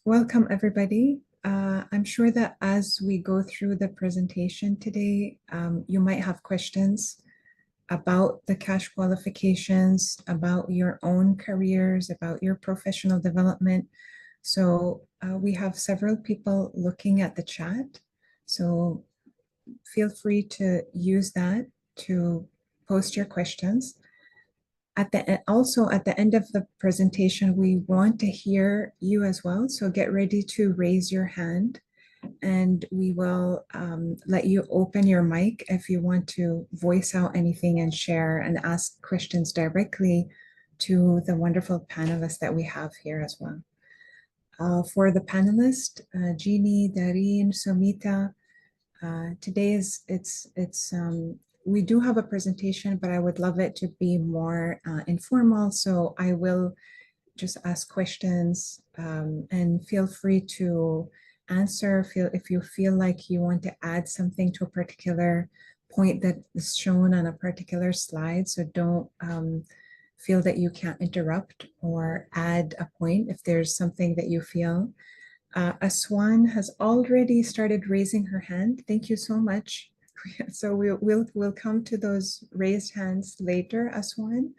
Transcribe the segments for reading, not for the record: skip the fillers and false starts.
Welcome, everybody. I'm sure that as we go through the presentation today, you might have questions about the cash qualifications, about your own careers, about your professional development. So we have several people looking at the chat. So feel free to use that to post your questions. Also at the end of the presentation, we want to hear you as well. So get ready to raise your hand and we will let you open your mic if you want to voice out anything and share and ask questions directly to the wonderful panelists that we have here as well. For the panelists, Jeannie, Dareen, Somita, today we do have a presentation, but I would love it to be more informal. So I will just ask questions and feel free to answer if you feel like you want to add something to a particular point that is shown on a particular slide. So don't feel that you can't interrupt or add a point if there's something that you feel. Aswan has already started raising her hand. Thank you so much. So we'll come to those raised hands later, Aswan,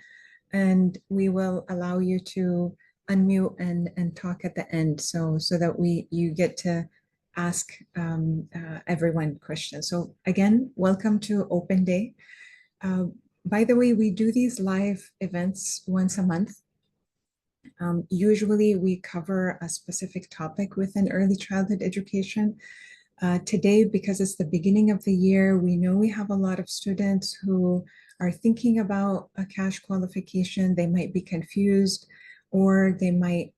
and we will allow you to unmute and talk at the end, so that you get to ask everyone questions. So again, welcome to Open Day. By the way, we do these live events once a month. Usually we cover a specific topic within early childhood education. Today, because it's the beginning of the year, we know we have a lot of students who are thinking about a cash qualification. They might be confused, or they might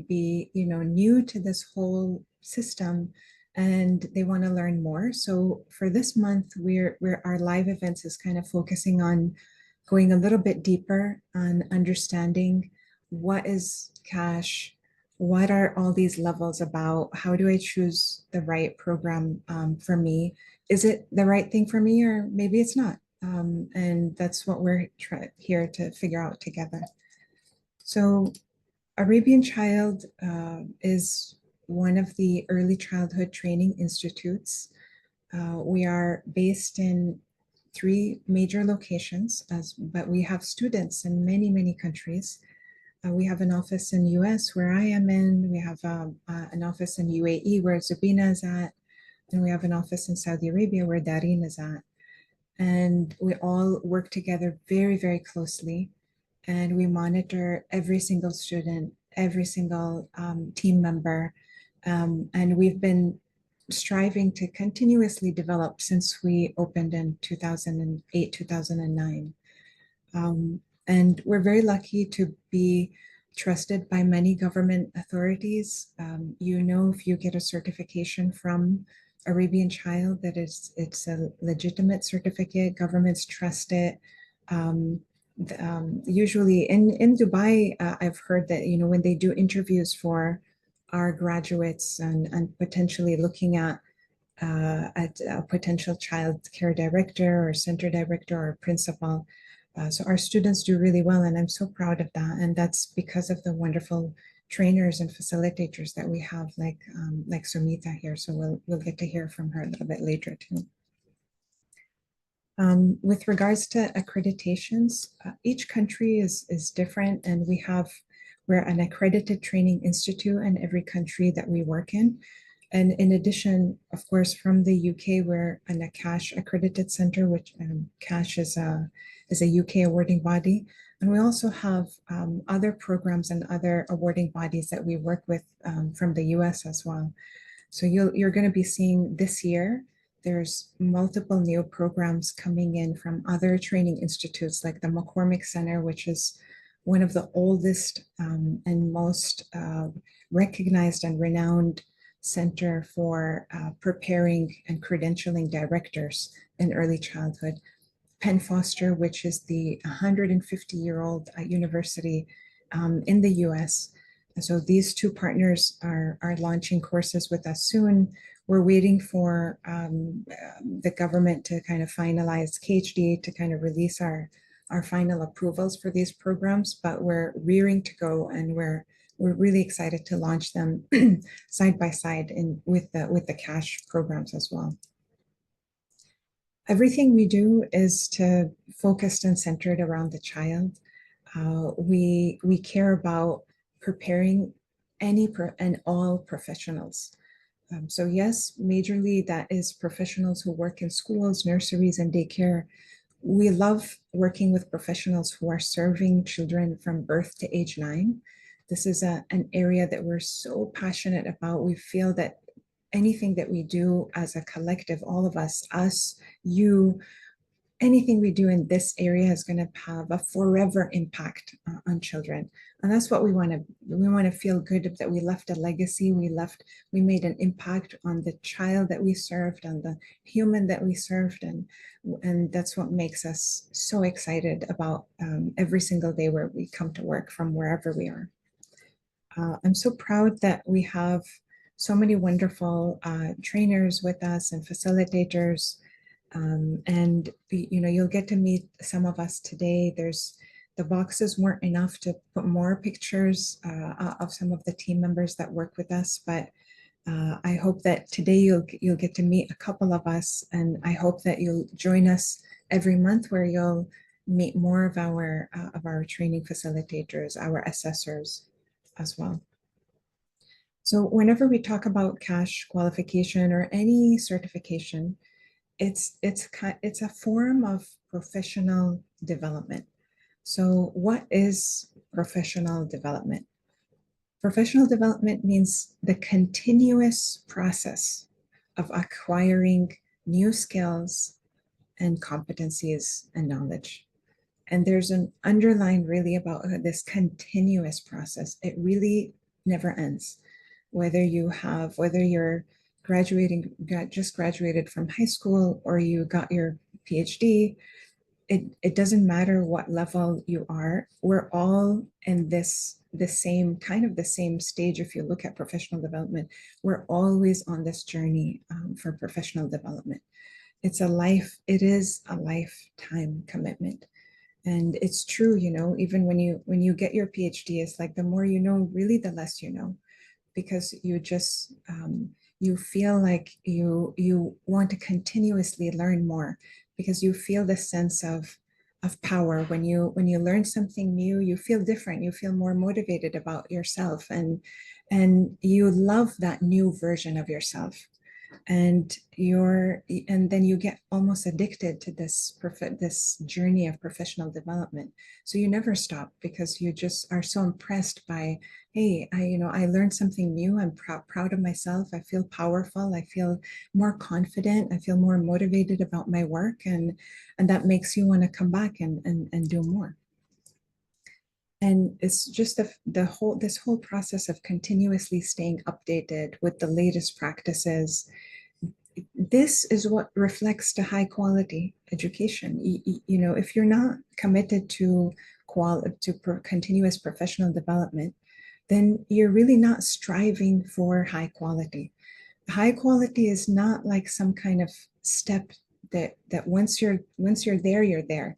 be, new to this whole system and they want to learn more. So for this month, our live events is kind of focusing on going a little bit deeper on understanding what is cash, what are all these levels about, how do I choose the right program for me? Is it the right thing for me, or maybe it's not? And that's what we're here to figure out together. So Arabian Child is one of the early childhood training institutes. We are based in 3 major locations, but we have students in many, many countries. We have an office in US where I am in. We have an office in UAE where Zubina is at. And we have an office in Saudi Arabia where Dareen is at. And we all work together very, very closely. And we monitor every single student, every single team member. And we've been striving to continuously develop since we opened in 2008, 2009. And we're very lucky to be trusted by many government authorities. If you get a certification from Arabian Child, that it's a legitimate certificate, governments trust it. Usually in Dubai, I've heard that, when they do interviews for our graduates and potentially looking at a potential child care director or center director or principal, so our students do really well, and I'm so proud of that. And that's because of the wonderful trainers and facilitators that we have, like Sumita here. So we'll get to hear from her a little bit later too. With regards to accreditations, each country is different, and we're an accredited training institute in every country that we work in. And in addition, of course, from the UK, we're an ACASH accredited center, which CASH is a UK awarding body. And we also have other programs and other awarding bodies that we work with from the US as well. So you're going to be seeing this year, there's multiple new programs coming in from other training institutes like the McCormick Center, which is one of the oldest and most recognized and renowned center for preparing and credentialing directors in early childhood. Penn Foster, which is the 150-year-old university in the US. And so these 2 partners are launching courses with us soon. We're waiting for the government to kind of finalize KHDA to kind of release our final approvals for these programs, but we're rearing to go, and we're we're really excited to launch them side by side with the cash programs as well. Everything we do is to focused and centered around the child. We care about preparing and all professionals. So yes, majorly that is professionals who work in schools, nurseries, and daycare. We love working with professionals who are serving children from birth to age 9. This is an area that we're so passionate about. We feel that anything that we do as a collective, all of us, you, anything we do in this area is going to have a forever impact on children. And that's what we want to feel good that we left a legacy. We made an impact on the child that we served, on the human that we served. And that's what makes us so excited about every single day where we come to work from wherever we are. I'm so proud that we have so many wonderful trainers with us and facilitators. And you'll get to meet some of us today. The boxes weren't enough to put more pictures of some of the team members that work with us, but I hope that today you'll get to meet a couple of us, and I hope that you'll join us every month where you'll meet more of our training facilitators, our assessors as well. So whenever we talk about cash qualification or any certification, it's a form of professional development. So what is professional development? Professional development means the continuous process of acquiring new skills and competencies and knowledge. And there's an underline really about this continuous process. It really never ends. Whether you're just graduated from high school, or you got your PhD, it doesn't matter what level you are. We're all in the same stage. If you look at professional development, we're always on this journey for professional development. It is a lifetime commitment. And it's true, even when you get your PhD, it's like the more you know, really the less you know, because you feel like you want to continuously learn more, because you feel the sense of power when you learn something new. You feel different, you feel more motivated about yourself, and you love that new version of yourself, and then you get almost addicted to this journey of professional development. So you never stop, because you just are so impressed by, hey, I learned something new. I'm proud of myself. I feel powerful. I feel more confident. I feel more motivated about my work, and that makes you want to come back and do more. And it's just this whole process of continuously staying updated with the latest practices. This is what reflects to high quality education. If you're not committed to continuous professional development, then you're really not striving for high quality. High quality is not like some kind of step that once you're there, you're there.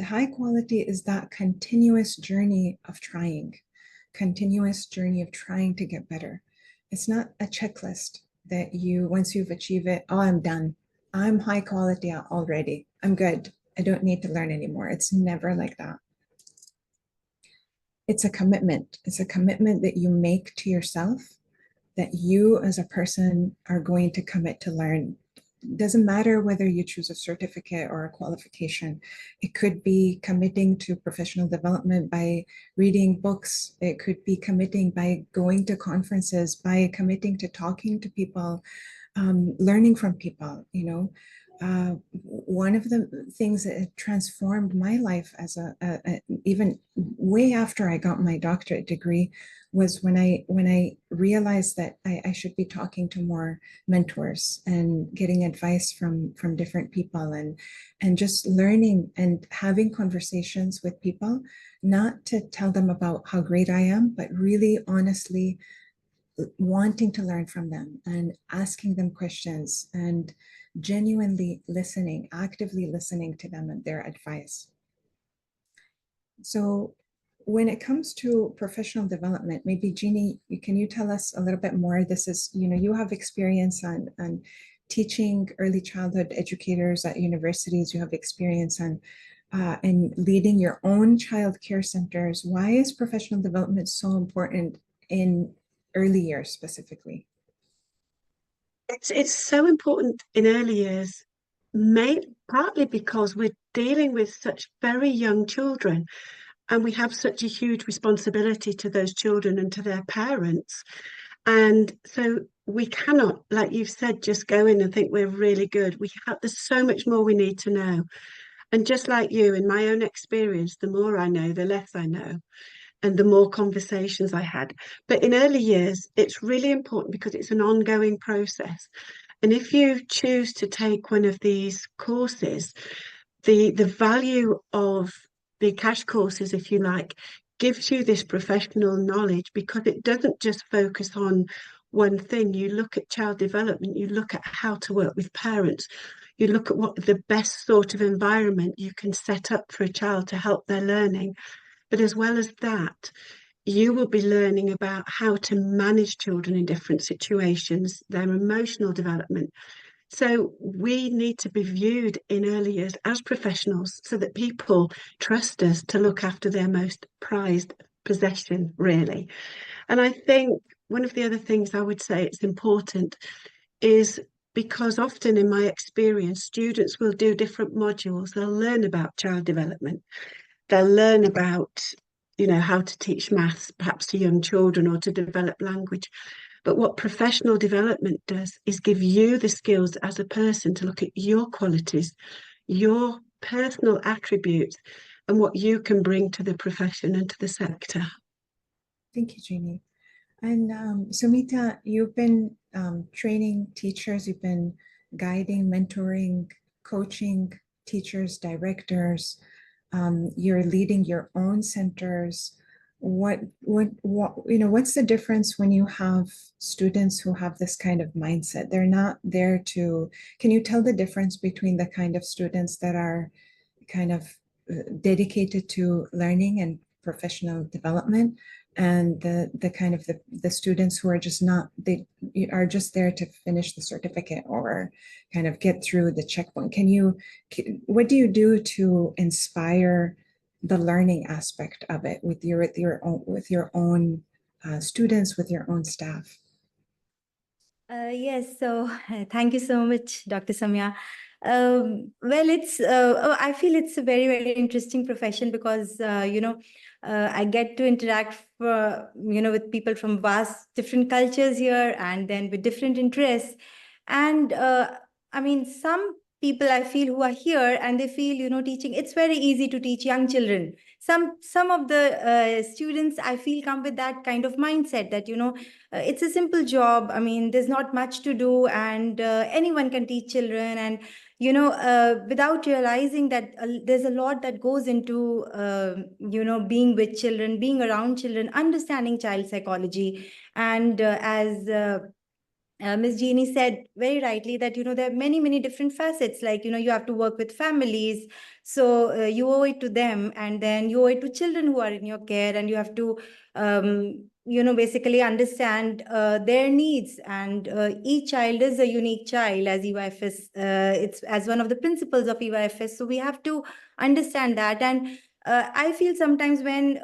High quality is that continuous journey of trying to get better. It's not a checklist that once you've achieved it, oh, I'm done. I'm high quality already. I'm good. I don't need to learn anymore. It's never like that. It's a commitment. It's a commitment that you make to yourself, that you as a person are going to commit to learn. It doesn't matter whether you choose a certificate or a qualification. It could be committing to professional development by reading books. It could be committing by going to conferences, by committing to talking to people, learning from people. One of the things that transformed my life as even way after I got my doctorate degree was when I realized that I should be talking to more mentors and getting advice from different people, and just learning and having conversations with people, not to tell them about how great I am, but really honestly wanting to learn from them and asking them questions and genuinely actively listening to them and their advice. So when it comes to professional development, maybe Jeannie, can you tell us a little bit more? This is, you have experience on teaching early childhood educators at universities. You have experience on in leading your own child care centers. Why is professional development so important in early years specifically? It's so important in early years, partly because we're dealing with such very young children and we have such a huge responsibility to those children and to their parents. And so we cannot, like you've said, just go in and think we're really good. There's so much more we need to know. And just like you, in my own experience, the more I know, the less I know, and the more conversations I had. But in early years, it's really important because it's an ongoing process. And if you choose to take one of these courses, the value of the cash courses, if you like, gives you this professional knowledge because it doesn't just focus on one thing. You look at child development, you look at how to work with parents, you look at what the best sort of environment you can set up for a child to help their learning. But as well as that, you will be learning about how to manage children in different situations, their emotional development. So we need to be viewed in early years as professionals so that people trust us to look after their most prized possession, really. And I think one of the other things I would say it's important is because often in my experience, students will do different modules. They'll learn about child development. They'll learn about, how to teach maths, perhaps to young children or to develop language. But what professional development does is give you the skills as a person to look at your qualities, your personal attributes, and what you can bring to the profession and to the sector. Thank you, Jeannie. And Sumita, you've been training teachers, you've been guiding, mentoring, coaching teachers, directors. You're leading your own centers. What's the difference when you have students who have this kind of mindset? They're not there to, can you tell the difference between the kind of students that are kind of dedicated to learning and professional development and the kind of the students who are just not, they are just there to finish the certificate or kind of get through the checkpoint? What do you do to inspire the learning aspect of it with your own students, with your own staff? Yes, so thank you so much, Dr. Samya. I feel it's a very, very interesting profession because, I get to interact, with people from vast different cultures here and then with different interests. And some people I feel who are here and they feel, teaching, it's very easy to teach young children. Some of the students I feel come with that kind of mindset that, it's a simple job. I mean, there's not much to do, and anyone can teach children. And without realizing that there's a lot that goes into being with children, being around children, understanding child psychology, and as Ms. Jeannie said very rightly that, there are many, many different facets. Like, you have to work with families. So you owe it to them. And then you owe it to children who are in your care. And you have to, basically understand their needs. And each child is a unique child, as EYFS, it's as one of the principles of EYFS. So we have to understand that. And I feel sometimes when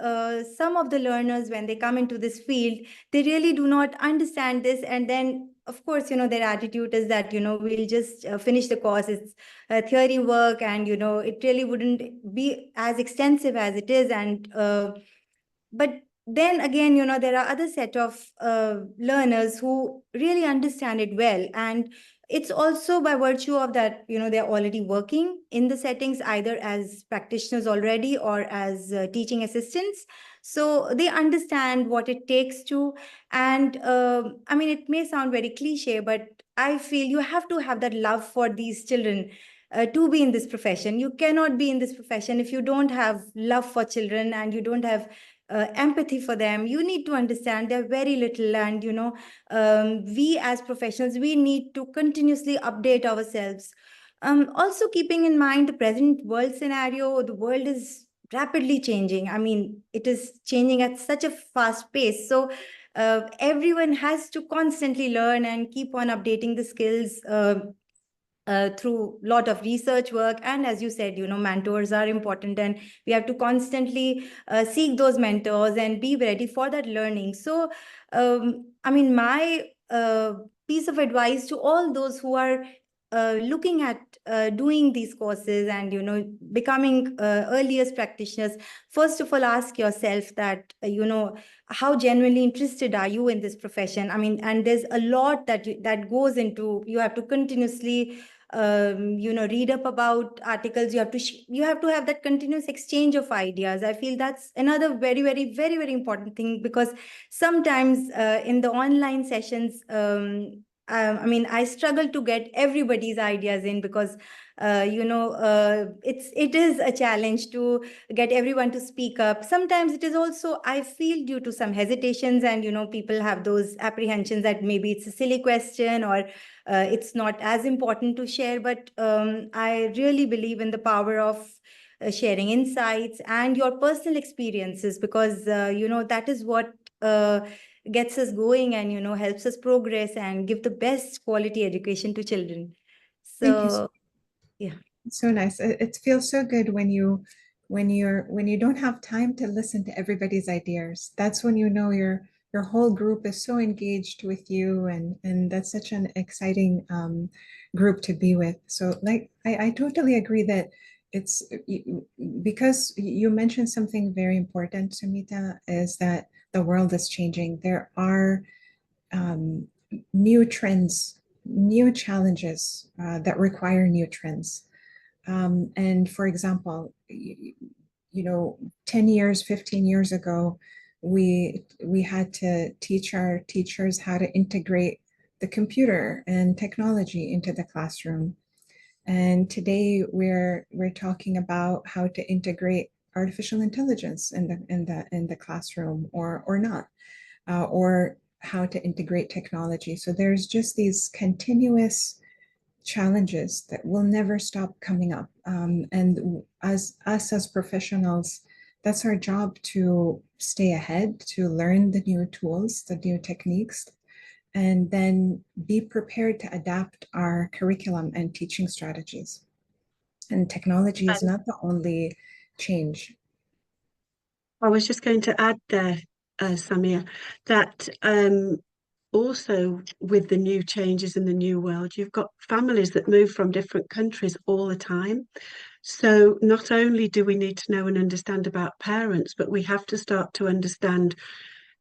some of the learners, when they come into this field, they really do not understand this. And then, of course, their attitude is that, we'll just finish the course. It's theory work and, it really wouldn't be as extensive as it is. And but then again, there are other set of learners who really understand it well. And it's also by virtue of that, they're already working in the settings, either as practitioners already or as teaching assistants. So they understand what it takes to, and it may sound very cliche, but I feel you have to have that love for these children to be in this profession. You cannot be in this profession if you don't have love for children and you don't have empathy for them. You need to understand they're very little, and we as professionals, we need to continuously update ourselves. Also keeping in mind the present world scenario, the world is rapidly changing. I mean, it is changing at such a fast pace. So everyone has to constantly learn and keep on updating the skills through a lot of research work. And as you said, mentors are important, and we have to constantly seek those mentors and be ready for that learning. So I mean, my piece of advice to all those who are looking at doing these courses and becoming earliest practitioners, first of all, ask yourself that how genuinely interested are you in this profession. I mean, and there's a lot that goes into, you have to continuously read up about articles. You have to have that continuous exchange of ideas. I feel that's another very, very, very, very important thing, because sometimes in the online sessions, I mean, I struggle to get everybody's ideas in, because it is a challenge to get everyone to speak up. Sometimes it is also, I feel, due to some hesitations, and people have those apprehensions that maybe it's a silly question, or it's not as important to share. But I really believe in the power of sharing insights and your personal experiences, because that is what gets us going, and helps us progress and give the best quality education to children. Thank you. So yeah. So nice. It feels so good when you don't have time to listen to everybody's ideas. That's when your whole group is so engaged with you, and that's such an exciting group to be with. So like I totally agree that it's because you mentioned something very important, Sumita, is that the world is changing. There are new trends, new challenges that require new trends. And for example, 10 years, 15 years ago, we had to teach our teachers how to integrate the computer and technology into the classroom. And today we're talking about how to integrate artificial intelligence in the classroom, or not, or how to integrate technology. So there's just these continuous challenges that will never stop coming up. And as us as professionals, that's our job, to stay ahead, to learn the new tools, the new techniques, and then be prepared to adapt our curriculum and teaching strategies. And technology is not the only change. I was just going to add there, Samia, that also with the new changes in the new world, you've got families that move from different countries all the time. So not only do we need to know and understand about parents, but we have to start to understand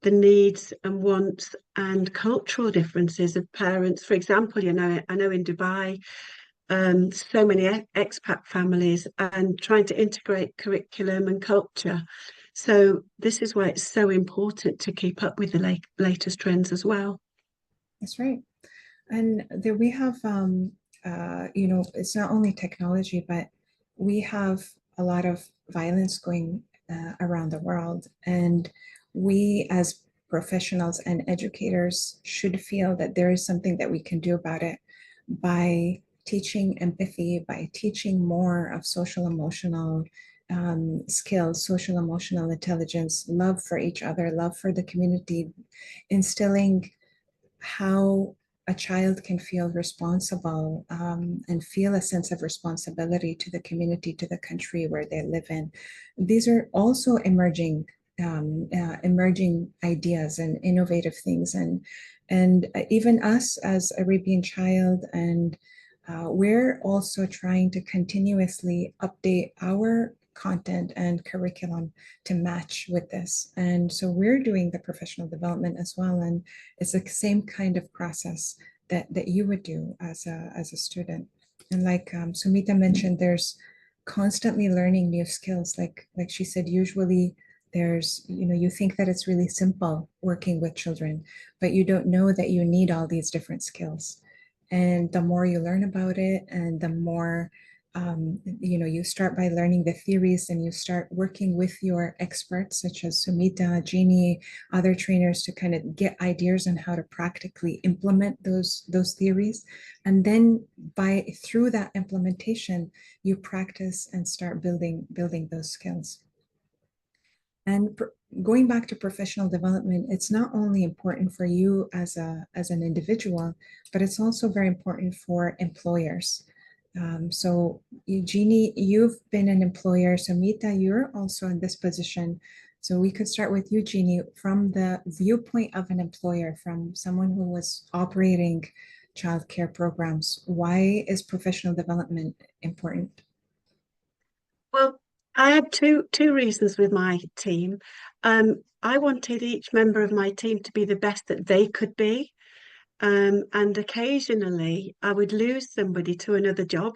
the needs and wants and cultural differences of parents. For example, I know in Dubai, so many expat families, and trying to integrate curriculum and culture. So this is why it's so important to keep up with the latest trends as well. That's right. And there we have, it's not only technology, but we have a lot of violence going around the world. And we as professionals and educators should feel that there is something that we can do about it by teaching empathy, by teaching more of social emotional skills, social emotional intelligence, love for each other, love for the community, instilling how a child can feel responsible and feel a sense of responsibility to the community, to the country where they live in. These are also emerging ideas and innovative things, and even us as Arabian Child, and we're also trying to continuously update our content and curriculum to match with this. And so we're doing the professional development as well, and it's the same kind of process that you would do as a student. And like Sumita mentioned, there's constantly learning new skills. Like she said, usually there's, you think that it's really simple working with children, but you don't know that you need all these different skills. And the more you learn about it, and the more you start by learning the theories, and you start working with your experts such as Sumita, Jeannie, other trainers, to kind of get ideas on how to practically implement those theories. And then through that implementation, you practice and start building those skills. And going back to professional development, it's not only important for you as an individual, but it's also very important for employers. So Eugenie, you've been an employer. So Mita, you're also in this position. So we could start with Eugenie from the viewpoint of an employer, from someone who was operating childcare programs. Why is professional development important? Well, I had two reasons with my team. I wanted each member of my team to be the best that they could be. And occasionally I would lose somebody to another job.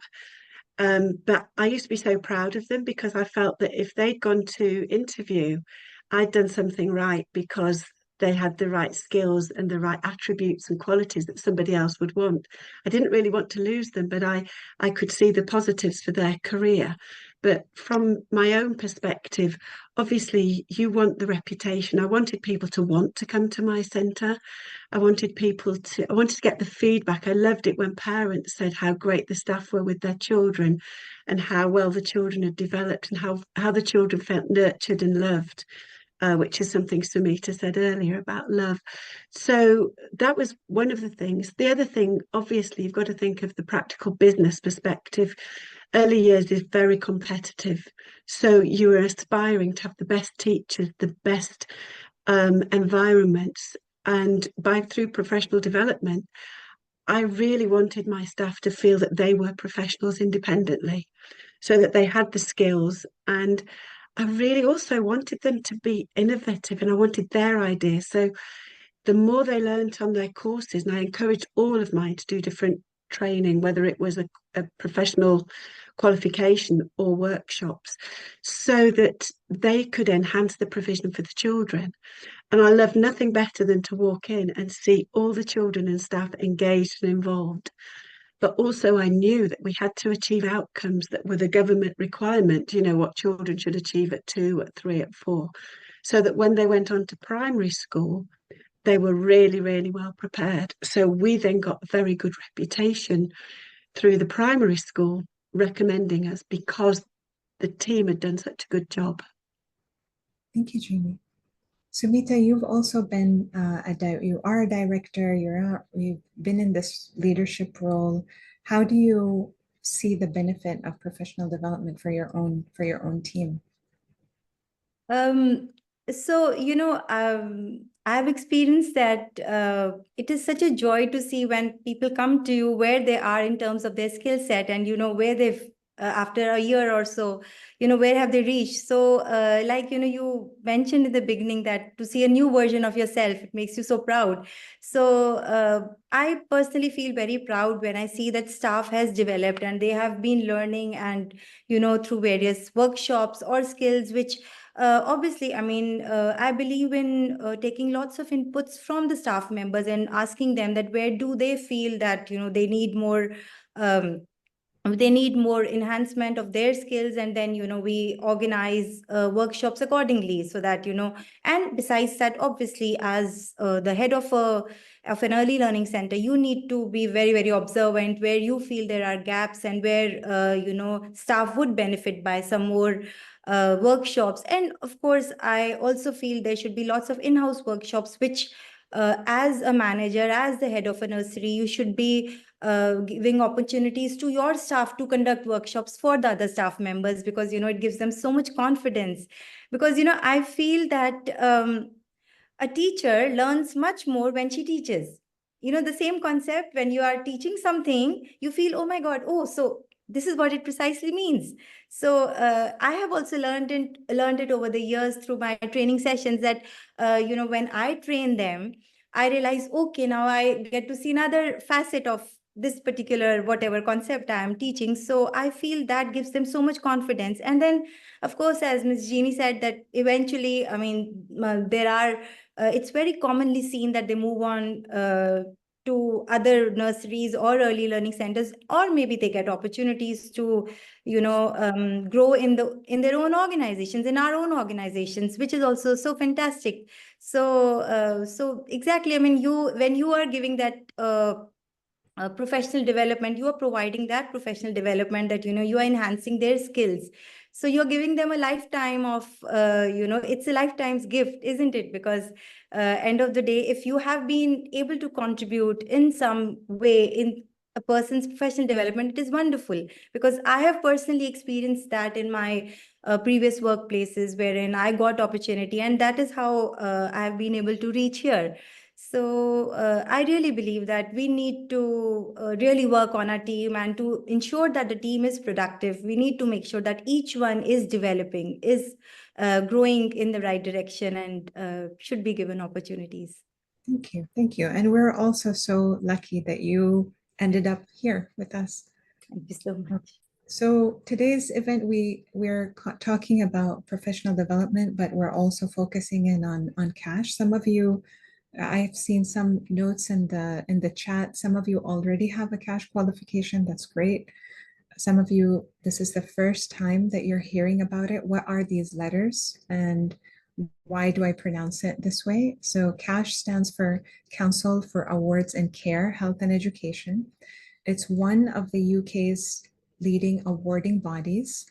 But I used to be so proud of them because I felt that if they'd gone to interview, I'd done something right because they had the right skills and the right attributes and qualities that somebody else would want. I didn't really want to lose them, but I could see the positives for their career. But from my own perspective, obviously you want the reputation. I wanted people to want to come to my centre. I wanted to get the feedback. I loved it when parents said how great the staff were with their children and how well the children had developed and how the children felt nurtured and loved, which is something Sumita said earlier about love. So that was one of the things. The other thing, obviously, you've got to think of the practical business perspective. Early years is very competitive. So you are aspiring to have the best teachers, the best environments. And through professional development, I really wanted my staff to feel that they were professionals independently, so that they had the skills. And I really also wanted them to be innovative and I wanted their ideas. So the more they learnt on their courses, and I encouraged all of mine to do different training, whether it was a professional qualification or workshops, so that they could enhance the provision for the children. And I love nothing better than to walk in and see all the children and staff engaged and involved. But also I knew that we had to achieve outcomes that were the government requirement, what children should achieve at 2, at 3, at 4, so that when they went on to primary school, they were really, really well prepared. So we then got a very good reputation through the primary school recommending us because the team had done such a good job. Thank you, Jeannie. Sumita, you've also been you are a director. You've been in this leadership role. How do you see the benefit of professional development for your own team? So, I've experienced that it is such a joy to see when people come to you where they are in terms of their skill set and, where they've, after a year or so, where have they reached? So, like, you mentioned in the beginning that to see a new version of yourself, it makes you so proud. So, I personally feel very proud when I see that staff has developed and they have been learning and, through various workshops or skills, which obviously, I believe in taking lots of inputs from the staff members and asking them that where do they feel that, they need more enhancement of their skills, and then we organize workshops accordingly so that and besides that, obviously, as the head of an early learning center, you need to be very, very observant where you feel there are gaps and where staff would benefit by some more workshops. And of course, I also feel there should be lots of in-house workshops, which as a manager, as the head of a nursery, you should be giving opportunities to your staff to conduct workshops for the other staff members, because it gives them so much confidence. Because I feel that a teacher learns much more when she teaches. The same concept, when you are teaching something, you feel, oh my God, oh, so this is what it precisely means. So I have also learned it over the years through my training sessions that, when I train them, I realize, okay, now I get to see another facet of this particular whatever concept I am teaching. So I feel that gives them so much confidence. And then, of course, as Ms. Jeannie said, that eventually, there are, it's very commonly seen that they move on to other nurseries or early learning centers, or maybe they get opportunities to grow in their own organizations, in our own organizations, which is also so fantastic. So exactly, when you are giving that professional development. You are providing that professional development, that you are enhancing their skills. So you're giving them a lifetime of it's a lifetime's gift, isn't it? Because end of the day, if you have been able to contribute in some way in a person's professional development, it is wonderful. Because I have personally experienced that in my previous workplaces, wherein I got opportunity, and that is how I have been able to reach here. So I really believe that we need to really work on our team, and to ensure that the team is productive, we need to make sure that each one is developing, is growing in the right direction, and should be given opportunities. Thank you. Thank you. And we're also so lucky that you ended up here with us. Thank you so much. So today's event, we're talking about professional development, but we're also focusing in on cash. Some of you, I've seen some notes in the chat. Some of you already have a cash qualification. That's great. Some of you, this is the first time that you're hearing about it. What are these letters, and why do I pronounce it this way? So CASH stands for Council for Awards in Care, Health and Education. It's one of the UK's leading awarding bodies.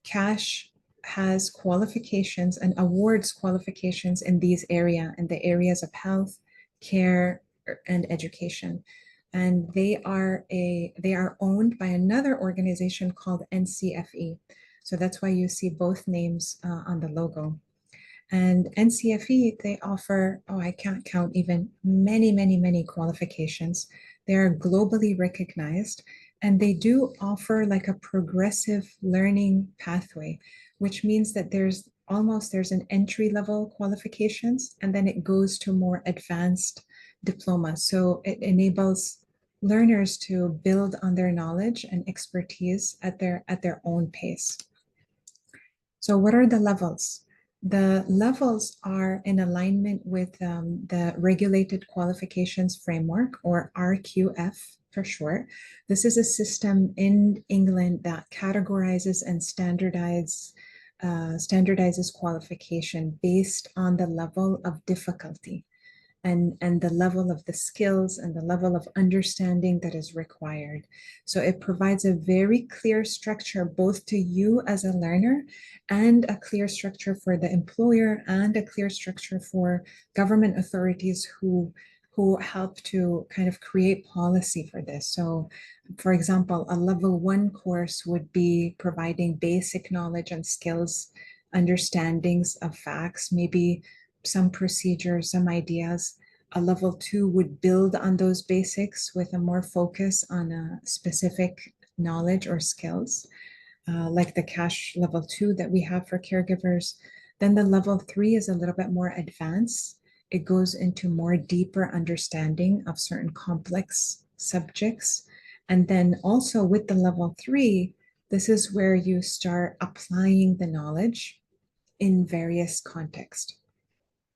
CASH has qualifications and awards qualifications in the areas of health, care, and education. And they are owned by another organization called NCFE. So that's why you see both names on the logo. And NCFE, they offer, I can't count even, many qualifications. They're globally recognized, and they do offer like a progressive learning pathway, which means that there's an entry-level qualifications, and then it goes to more advanced diploma. So it enables learners to build on their knowledge and expertise at their own pace. So what are the levels? The levels are in alignment with the Regulated Qualifications Framework, or RQF for short. This is a system in England that categorizes and standardizes qualification based on the level of difficulty and the level of the skills and the level of understanding that is required. So it provides a very clear structure both to you as a learner, and a clear structure for the employer, and a clear structure for government authorities who help to kind of create policy for this. So for example, a level 1 course would be providing basic knowledge and skills, understandings of facts, maybe some procedures, some ideas. A level 2 would build on those basics with a more focus on a specific knowledge or skills, like the CASH level 2 that we have for caregivers. Then the level 3 is a little bit more advanced. It goes into more deeper understanding of certain complex subjects. And then also with the level 3, this is where you start applying the knowledge in various contexts.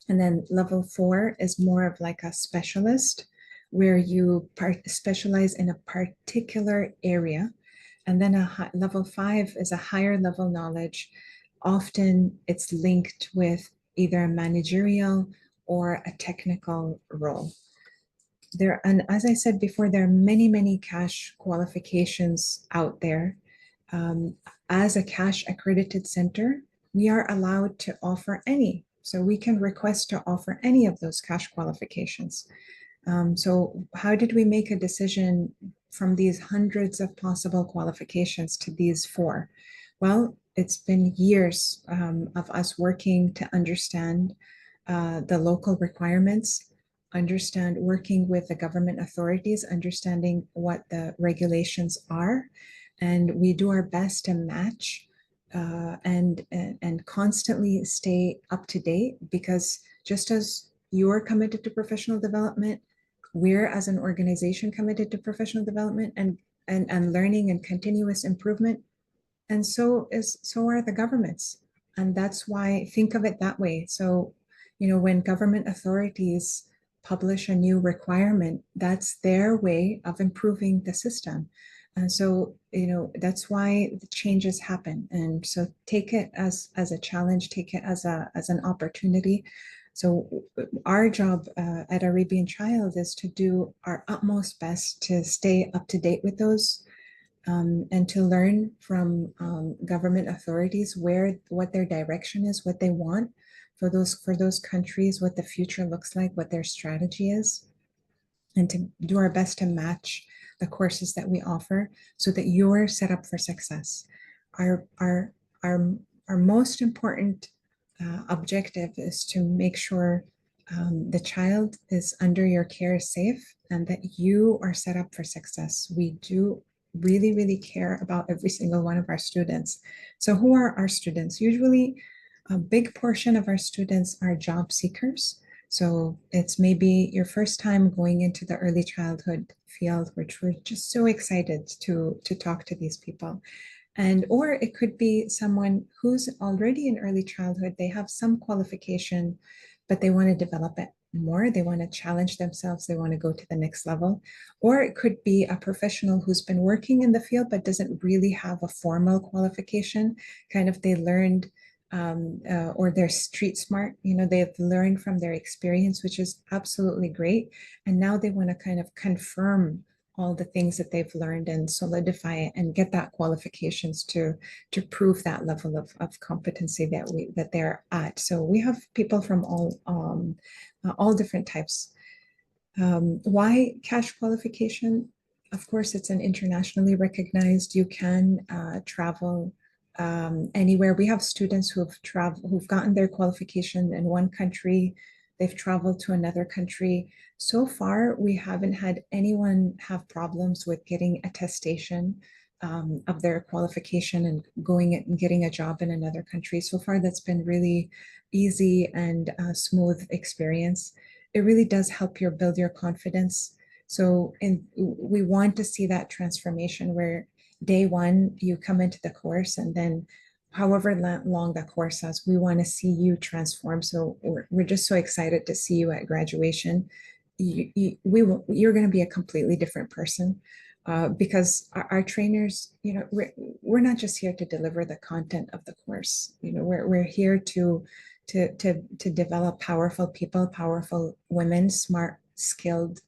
And then level 4 is more of like a specialist, where you specialize in a particular area. And then level 5 is a higher level knowledge. Often it's linked with either a managerial or a technical role. And as I said before, there are many CASH qualifications out there. As a CASH accredited center, we are allowed to offer any. So we can request to offer any of those CASH qualifications. So how did we make a decision from these hundreds of possible qualifications to these 4? Well, it's been years of us working to understand the local requirements, working with the government authorities, understanding what the regulations are, and we do our best to match and constantly stay up to date, because just as you're committed to professional development, we're as an organization committed to professional development and learning and continuous improvement. And so are the governments. And that's why, think of it that way. So, when government authorities publish a new requirement, that's their way of improving the system. And so, that's why the changes happen. And so take it as a challenge, take it as an opportunity. So our job at Arabian Child is to do our utmost best to stay up to date with those and to learn from government authorities what their direction is, what they want for those countries, what the future looks like, what their strategy is, and to do our best to match the courses that we offer so that you're set up for success. Our our our, our most important objective is to make sure the child is under your care is safe and that you are set up for success. We do really, really care about every single one of our students. So who are our students? Usually a big portion of our students are job seekers. So it's maybe your first time going into the early childhood field, which we're just so excited to talk to these people. And or it could be someone who's already in early childhood, they have some qualification, but they want to develop it more. They want to challenge themselves. They want to go to the next level. Or it could be a professional who's been working in the field, but doesn't really have a formal qualification. Kind of they learned or they're street smart, they've learned from their experience, which is absolutely great. And now they want to kind of confirm all the things that they've learned and solidify it and get that qualifications to prove that level of competency that they're at. So we have people from all different types. Why cash qualification? Of course, it's an internationally recognized. You can travel anywhere. We have students who've gotten their qualification in one country. They've traveled to another country. So far, we haven't had anyone have problems with getting attestation of their qualification and going and getting a job in another country. So far, that's been really easy and smooth experience. It really does help you build your confidence. So, we want to see that transformation where day one you come into the course, and then however long the course is, we want to see you transform. So we're just so excited to see you at graduation. You're going to be a completely different person because our trainers, we're not just here to deliver the content of the course. We're here to develop powerful people, powerful women, smart, skilled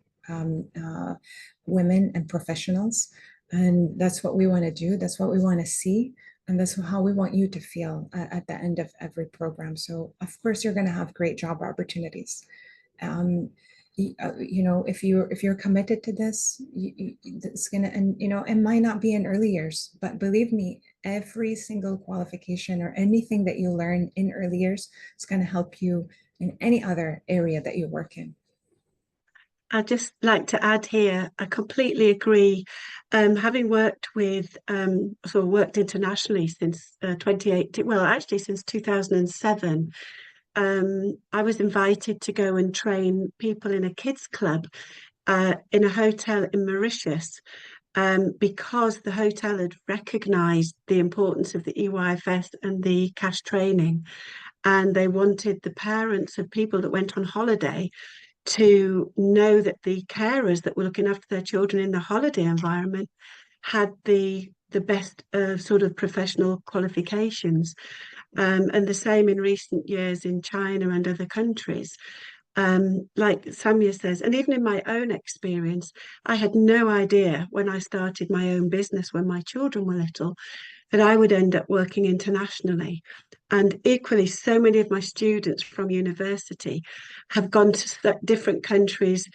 women and professionals. And that's what we want to do. That's what we want to see. And that's how we want you to feel at the end of every program. So of course, you're going to have great job opportunities. If you're committed to this, it's gonna, and it might not be in early years, but believe me, every single qualification or anything that you learn in early years is going to help you in any other area that you work in. I'd just like to add here, I completely agree. Having worked worked internationally since 2018, well, actually since 2007, I was invited to go and train people in a kids club in a hotel in Mauritius because the hotel had recognised the importance of the EYFS and the cash training. And they wanted the parents of people that went on holiday to know that the carers that were looking after their children in the holiday environment had the best sort of professional qualifications. And the same in recent years in China and other countries. Like Samia says, and even in my own experience, I had no idea when I started my own business when my children were little that I would end up working internationally. And equally, so many of my students from university have gone to different countries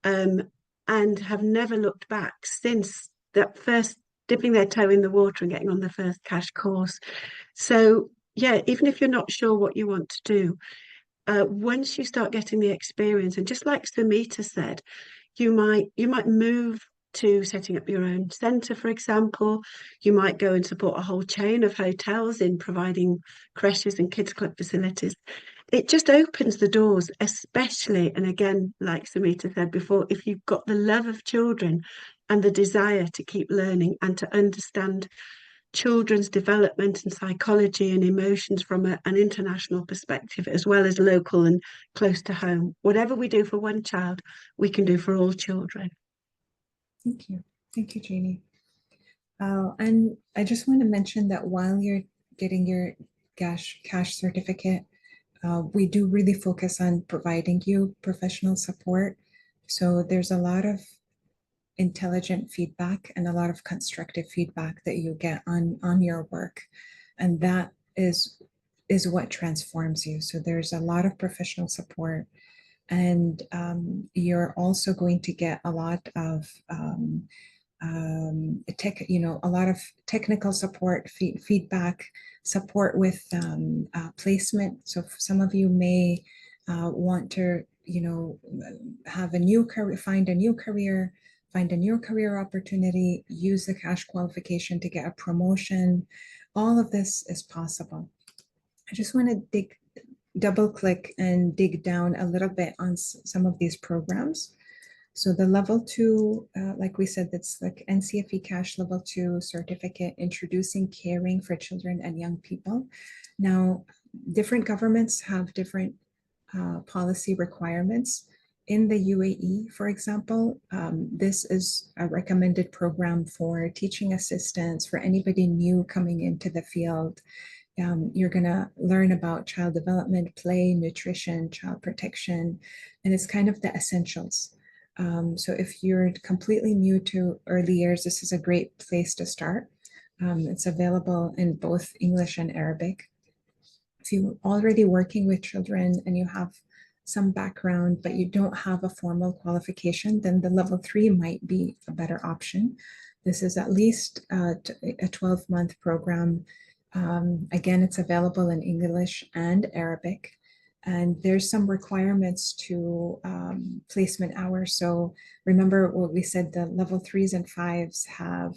and have never looked back since that first dipping their toe in the water and getting on the first cash course. So, yeah, even if you're not sure what you want to do, once you start getting the experience, and just like Sumita said, you might move to setting up your own centre, for example. You might go and support a whole chain of hotels in providing creches and kids club facilities. It just opens the doors, especially, and again, like Sumita said before, if you've got the love of children and the desire to keep learning and to understand children's development and psychology and emotions from an international perspective, as well as local and close to home. Whatever we do for one child, we can do for all children. Thank you. Thank you, Jeannie. And I just want to mention that while you're getting your cash certificate, We do really focus on providing you professional support. So there's a lot of intelligent feedback and a lot of constructive feedback that you get on your work. And that is what transforms you. So there's a lot of professional support. And you're also going to get a lot of a lot of technical support, feedback, support with placement. So some of you may want to, have a new career, find a new career opportunity, use the cash qualification to get a promotion. All of this is possible. I just want to double click and dig down a little bit on some of these programs. So the level 2, like we said, that's like NCFE Cash level 2 certificate, introducing caring for children and young people. Now, different governments have different policy requirements. In the UAE, for example, this is a recommended program for teaching assistants, for anybody new coming into the field. You're going to learn about child development, play, nutrition, child protection, and it's kind of the essentials. So if you're completely new to early years, this is a great place to start. It's available in both English and Arabic. If you're already working with children and you have some background, but you don't have a formal qualification, then the level 3 might be a better option. This is at least a 12-month program. Again, it's available in English and Arabic. And there's some requirements to placement hours. So remember what we said, the level 3s and 5s have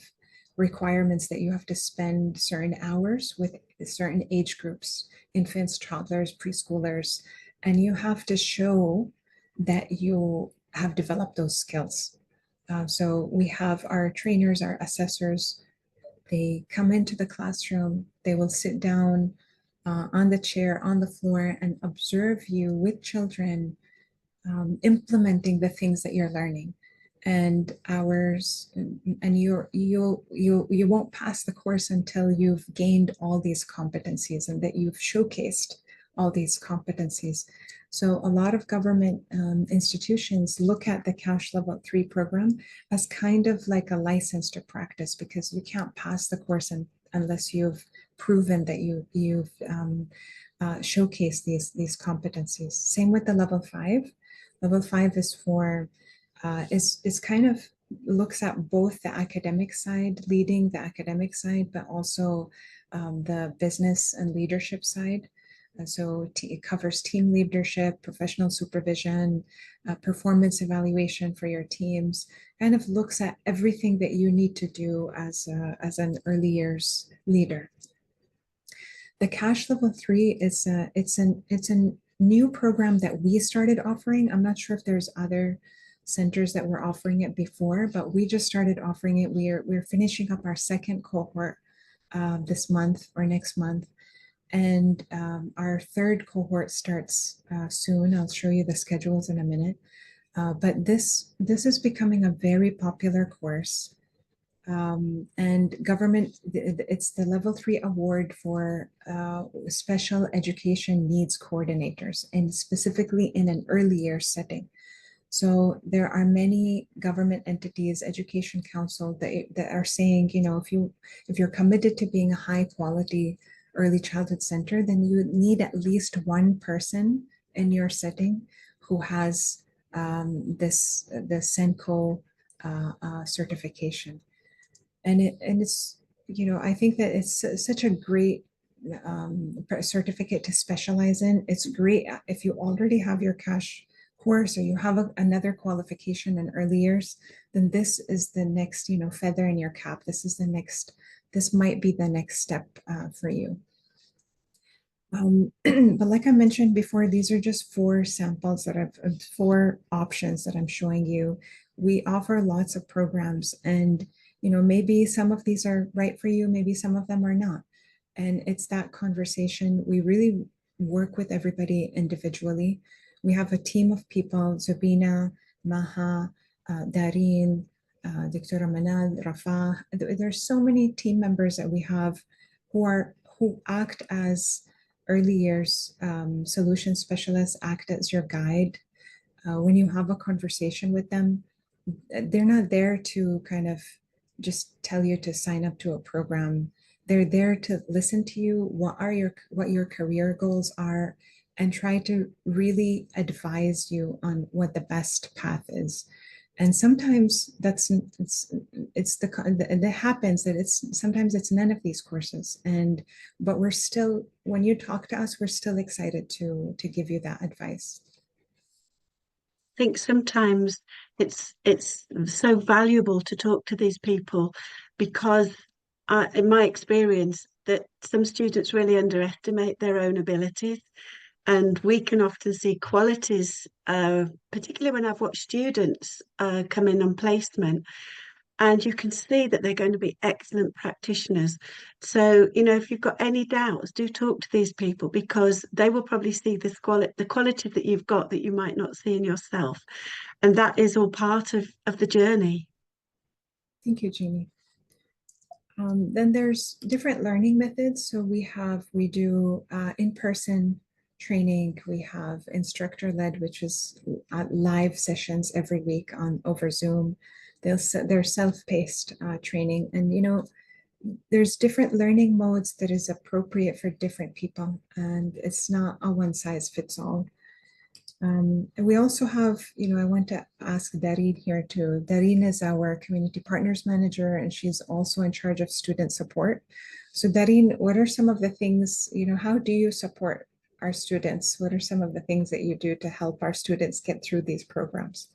requirements that you have to spend certain hours with certain age groups, infants, toddlers, preschoolers, and you have to show that you have developed those skills. So we have our trainers, our assessors, they come into the classroom, they will sit down on the chair, on the floor, and observe you with children implementing the things that you're learning. And you won't pass the course until you've gained all these competencies and that you've showcased all these competencies. So a lot of government institutions look at the Cash Level 3 program as kind of like a license to practice, because you can't pass the course unless you've proven that you've showcased these competencies. Same with the level 5. Level 5 is for is kind of looks at both the academic side, leading the academic side, but also the business and leadership side. So it covers team leadership, professional supervision, performance evaluation for your teams, kind of looks at everything that you need to do as an early years leader. The Cash Level 3 is it's a new program that we started offering. I'm not sure if there's other centers that were offering it before, but we just started offering it. We're finishing up our second cohort this month or next month. And our third cohort starts soon. I'll show you the schedules in a minute. But this is becoming a very popular course. And government, it's the level 3 award for special education needs coordinators, and specifically in an early year setting. So there are many government entities, education council that are saying, if you're committed to being a high quality early childhood center, then you need at least one person in your setting who has the SENCO certification. And it's, I think that it's such a great certificate to specialize in. It's great if you already have your cash course or you have another qualification in early years, then this is the next, feather in your cap. This might be the next step for you. But like I mentioned before, these are just 4 samples 4 options that I'm showing you. We offer lots of programs, and maybe some of these are right for you, maybe some of them are not. And it's that conversation. We really work with everybody individually. We have a team of people, Zubina, Maha, Dareen, Dr. Manal, Rafa. There's so many team members that we have who act as early years solution specialists act as your guide. When you have a conversation with them, they're not there to kind of just tell you to sign up to a program. They're there to listen to you, what your career goals are, and try to really advise you on what the best path is. And sometimes it's that happens that it's sometimes it's none of these courses. But we're still, when you talk to us, we're still excited to give you that advice. Think sometimes it's so valuable to talk to these people because in my experience that some students really underestimate their own abilities, and we can often see qualities, particularly when I've watched students come in on placement, and you can see that they're going to be excellent practitioners. So, if you've got any doubts, do talk to these people because they will probably see the quality that you've got that you might not see in yourself. And that is all part of the journey. Thank you, Jeannie. Then there's different learning methods. So we do in-person training. We have instructor-led, which is live sessions every week over Zoom. They're self-paced training, and there's different learning modes that is appropriate for different people, and it's not a one size fits all. And we also have, I want to ask Dareen here too. Dareen is our community partners manager, and she's also in charge of student support. So Dareen, what are some of the things, how do you support our students? What are some of the things that you do to help our students get through these programs?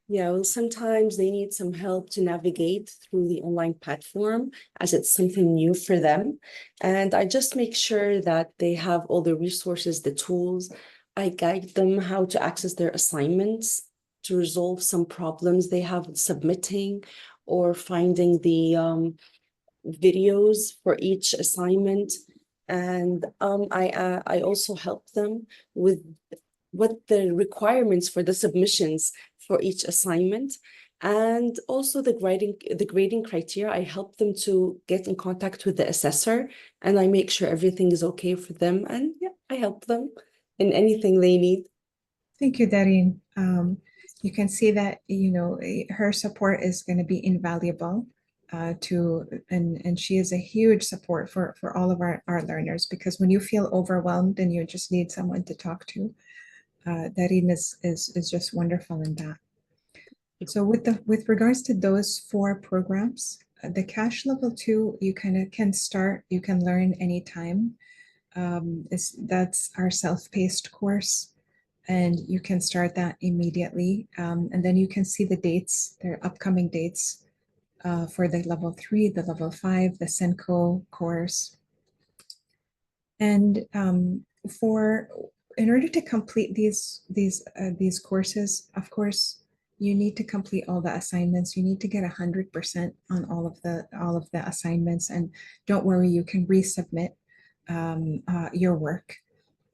Yeah, well, sometimes they need some help to navigate through the online platform as it's something new for them. And I just make sure that they have all the resources, the tools. I guide them how to access their assignments, to resolve some problems they have with submitting or finding the videos for each assignment. And I also help them with what the requirements for the submissions for each assignment, and also the grading criteria. I help them to get in contact with the assessor, and I make sure everything is okay for them. And yeah, I help them in anything they need. Thank you, Dareen. You can see that, her support is going to be invaluable and she is a huge support for all of our learners, because when you feel overwhelmed and you just need someone to talk to, Dareen is just wonderful in that. So with regards to those 4 programs, the cash level 2, you kind of can start, you can learn anytime. That's our self-paced course, and you can start that immediately. And then you can see the dates, their upcoming dates for the level 3, the level 5, the Senko course. And in order to complete these courses, of course, you need to complete all the assignments. You need to get 100% on all of the assignments. And don't worry, you can resubmit your work.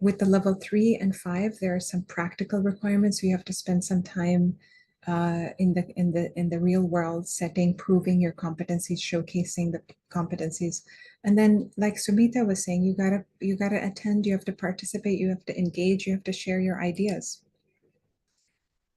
With the level 3 and 5, there are some practical requirements. You have to spend some time in the real world setting, proving your competencies, showcasing the competencies. And then, like Sumita was saying, you gotta attend, you have to participate, you have to engage, you have to share your ideas.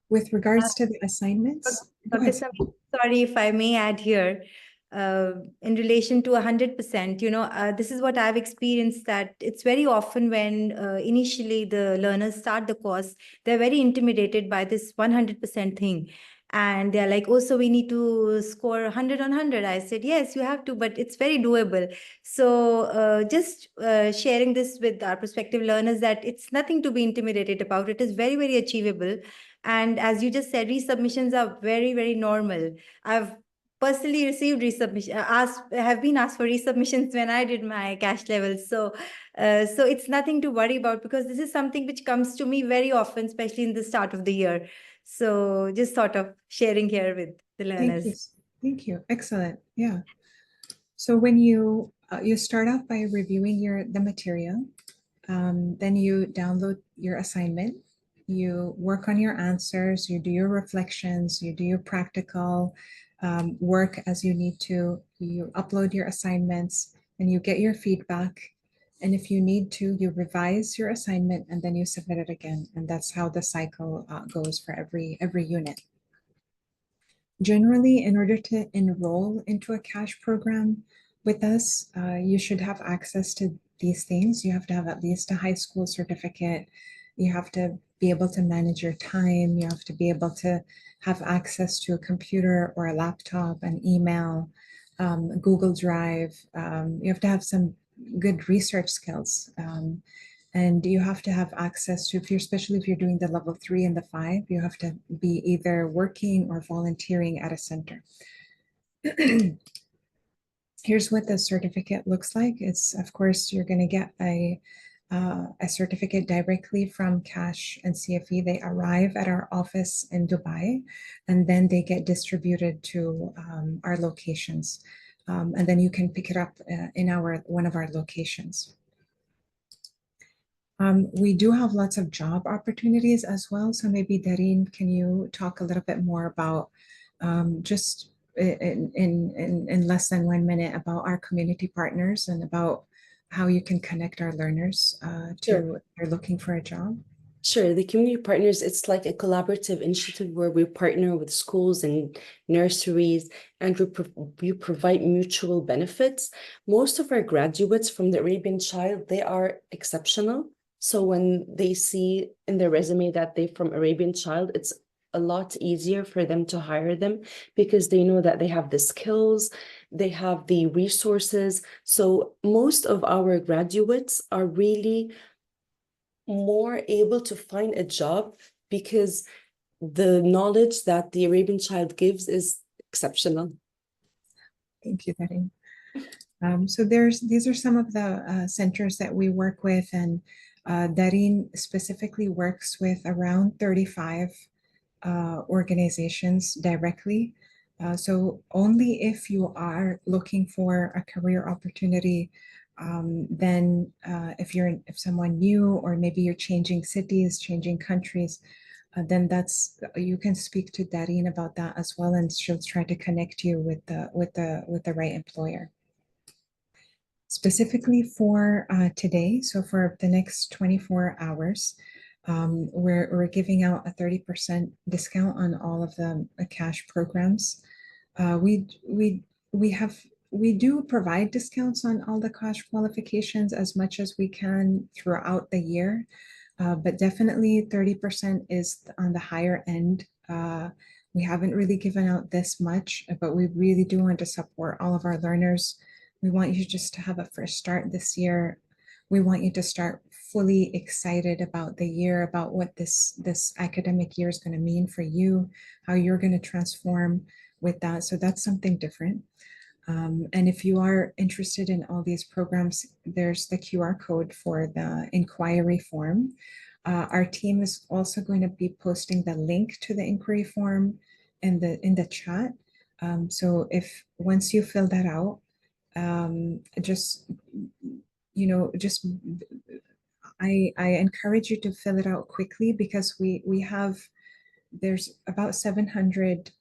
With regards to the assignments, Dr. Samir, sorry if I may add here, in relation to 100%, this is what I've experienced, that it's very often when initially the learners start the course, they're very intimidated by this 100% thing. And they're like, oh, so we need to score 100 on 100. I said, yes, you have to, but it's very doable. So just sharing this with our prospective learners that it's nothing to be intimidated about. It is very, very achievable. And as you just said, resubmissions are very, very normal. I've personally received have been asked for resubmissions when I did my cash levels. So it's nothing to worry about, because this is something which comes to me very often, especially in the start of the year. So just sort of sharing here with the learners. Thank you. Excellent. Yeah. So when you start off by reviewing the material, then you download your assignment, you work on your answers, you do your reflections, you do your practical work as you need to, you upload your assignments, and you get your feedback. And if you need to, you revise your assignment and then you submit it again. And that's how the cycle goes for every unit. Generally, in order to enroll into a cash program with us, you should have access to these things. You have to have at least a high school certificate. You have to be able to manage your time. You have to be able to have access to a computer or a laptop, an email, Google Drive. You have to have some good research skills. And you have to have access to, especially if you're doing the level 3 and the 5, you have to be either working or volunteering at a center. Here's what the certificate looks like. It's, of course, you're going to get a certificate directly from CASH and CFE. They arrive at our office in Dubai, and then they get distributed to our locations. And then you can pick it up in one of our locations. We do have lots of job opportunities as well. So maybe Dareen, can you talk a little bit more about just in less than 1 minute about our community partners and about how you can connect our learners to if they're looking for a job? Sure. The community partners, it's like a collaborative initiative where we partner with schools and nurseries, and we provide mutual benefits. Most of our graduates from the Arabian Child, they are exceptional. So when they see in their resume that they're from Arabian Child, it's a lot easier for them to hire them because they know that they have the skills, they have the resources. So most of our graduates are really more able to find a job because the knowledge that the Arabian Child gives is exceptional. Thank you, Dareen. So these are some of the centers that we work with, and Dareen specifically works with around 35 organizations directly. So only if you are looking for a career opportunity, then if someone new, or maybe you're changing cities, changing countries, then you can speak to Dareen about that as well, and she'll try to connect you with the right employer. Specifically for today, so for the next 24 hours, we're giving out a 30% discount on all of the cash programs. We do provide discounts on all the cash qualifications as much as we can throughout the year, but definitely 30% is on the higher end. We haven't really given out this much, but we really do want to support all of our learners. We want you just to have a fresh start this year. We want you to start fully excited about the year, about what this academic year is going to mean for you, how you're going to transform with that. So that's something different. And if you are interested in all these programs, there's the QR code for the inquiry form. Our team is also going to be posting the link to the inquiry form in the chat. So once you fill that out, I encourage you to fill it out quickly, because there's about 700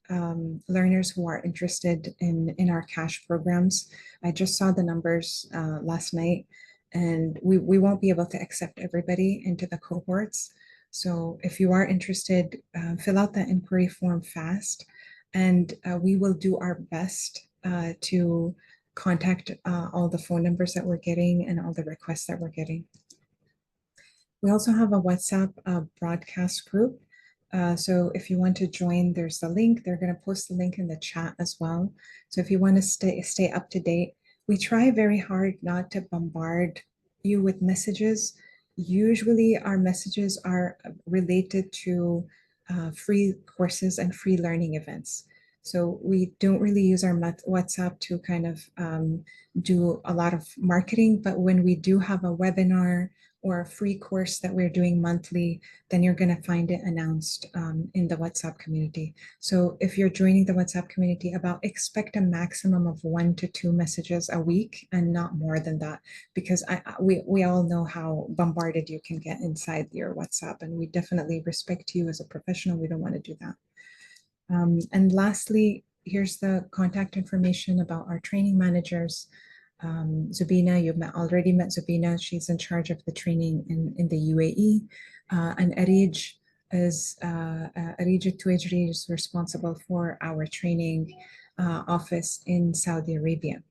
learners who are interested in our cash programs. I just saw the numbers last night, and we won't be able to accept everybody into the cohorts. So if you are interested, fill out the inquiry form fast, and we will do our best to contact all the phone numbers that we're getting and all the requests that we're getting. We also have a WhatsApp broadcast group. So if you want to join, there's the link. They're going to post the link in the chat as well. So if you want to stay up to date, we try very hard not to bombard you with messages. Usually our messages are related to free courses and free learning events. So we don't really use our WhatsApp to kind of do a lot of marketing, but when we do have a webinar or a free course that we're doing monthly, then you're going to find it announced in the WhatsApp community. So if you're joining the WhatsApp community, expect a maximum of 1 to 2 messages a week, and not more than that, because we all know how bombarded you can get inside your WhatsApp, and we definitely respect you as a professional. We don't want to do that. And lastly, here's the contact information about our training managers. Zubina, you've already met Zubina. She's in charge of the training in the UAE. And Arij Tuajri is responsible for our training office in Saudi Arabia.